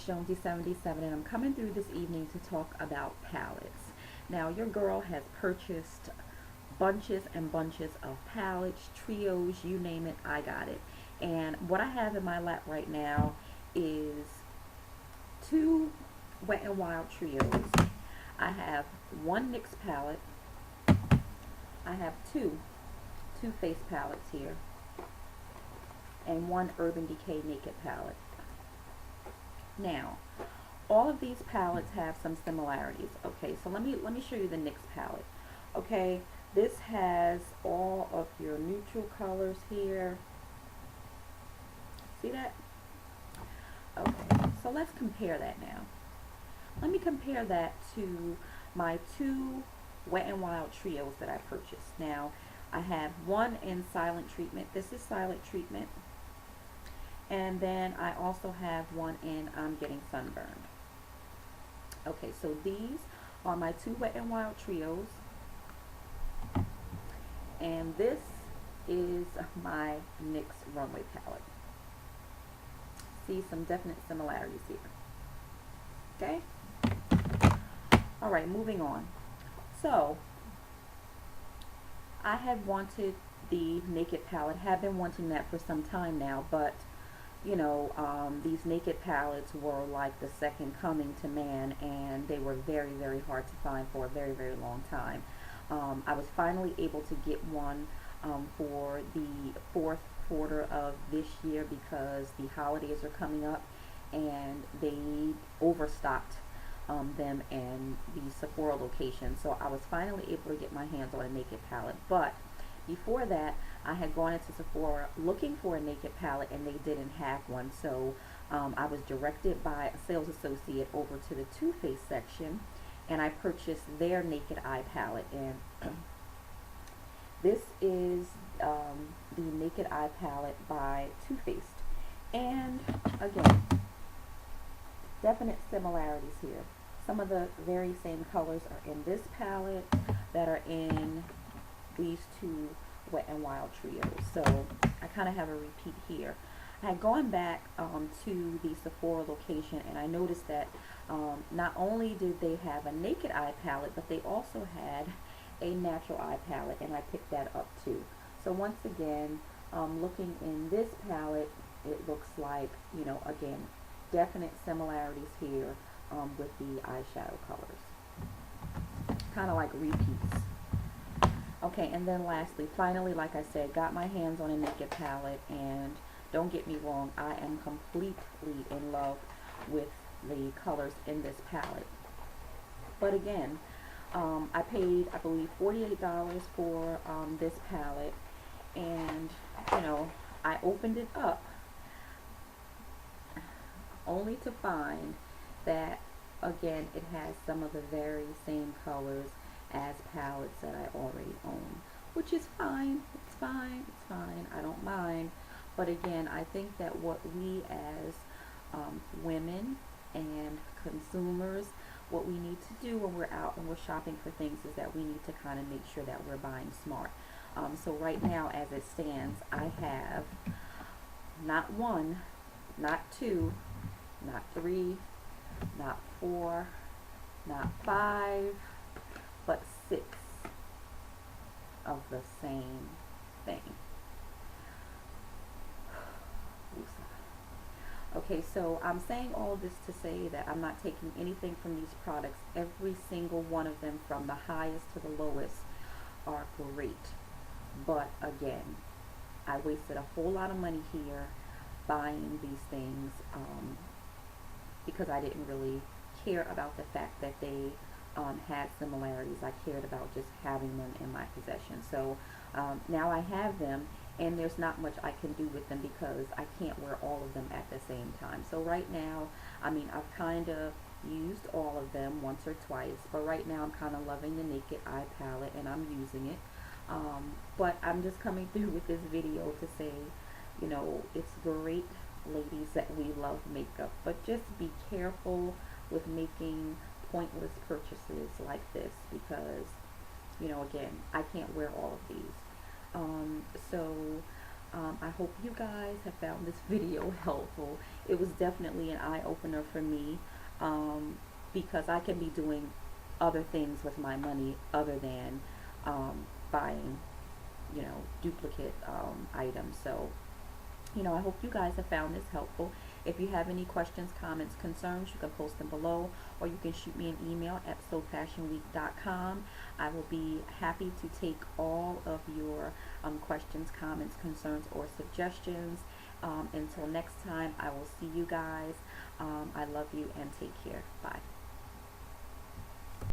Jonesy 77, and I'm coming through this evening to talk about palettes. Now, your girl has purchased bunches and bunches of palettes, trios, you name it, I got it. And what I have in my lap right now is two Wet n Wild trios. I have one NYX palette. I have two Too Faced palettes here, and one Urban Decay Naked palette. Now, all of these palettes have some similarities. Okay, so let me show you the NYX palette. Okay, this has all of your neutral colors here. See that? Okay, so let's compare that now. Let me compare that to my two Wet n Wild trios that I purchased. Now, I have one in Silent Treatment. This is Silent Treatment. And then I also have one in I'm Getting Sunburned. Okay, so these are my two Wet n Wild trios. And this is my NYX Runway palette. See some definite similarities here. Okay? Alright, moving on. So, I had wanted the Naked palette, have been wanting that for some time now, but you know, these Naked palettes were like the second coming to man, and they were very, very hard to find for a very, very long time. I was finally able to get one for the fourth quarter of this year because the holidays are coming up and they overstocked them in the Sephora location. So I was finally able to get my hands on a Naked palette. But before that, I had gone into Sephora looking for a Naked palette and they didn't have one. So I was directed by a sales associate over to the Too Faced section, and I purchased their Naked Eye palette. And this is the Naked Eye palette by Too Faced. And again, definite similarities here. Some of the very same colors are in this palette that are in these two Wet n Wild trios. So I kind of have a repeat here. I had gone back to the Sephora location, and I noticed that not only did they have a Naked Eye palette, but they also had a Natural Eye palette, and I picked that up too. So once again, looking in this palette, it looks like, you know, again, definite similarities here with the eyeshadow colors. Kind of like repeats. Okay, and then lastly, finally, like I said, got my hands on a Naked palette, and don't get me wrong, I am completely in love with the colors in this palette. But again, I paid, I believe, $48 for this palette, and, you know, I opened it up only to find that, again, it has some of the very same colors as palettes that I already own, which is fine. It's fine. It's fine. I don't mind. But again, I think that what we as women and consumers, what we need to do when we're out and we're shopping for things is that we need to kind of make sure that we're buying smart. So right now, as it stands, I have not one, not two, not three, not four, not five, but 6 of the same thing. Okay, so I'm saying all this to say that I'm not taking anything from these products. Every single one of them, from the highest to the lowest, are great. But again, I wasted a whole lot of money here buying these things because I didn't really care about the fact that they had similarities. I cared about just having them in my possession. So now I have them, and there's not much I can do with them because I can't wear all of them at the same time. So right now, I mean, I've kind of used all of them once or twice, but right now I'm kind of loving the Naked Eye palette and I'm using it. But I'm just coming through with this video to say, you know, it's great, ladies, that we love makeup, but just be careful with making pointless purchases like this because, you know, again, I can't wear all of these. So I hope you guys have found this video helpful. It was definitely an eye-opener for me, um, because I can be doing other things with my money other than buying, duplicate items. So, I hope you guys have found this helpful. If you have any questions, comments, concerns, you can post them below, or you can shoot me an email at sewfashionweek.com. I will be happy to take all of your questions, comments, concerns, or suggestions. Until next time, I will see you guys. I love you and take care. Bye.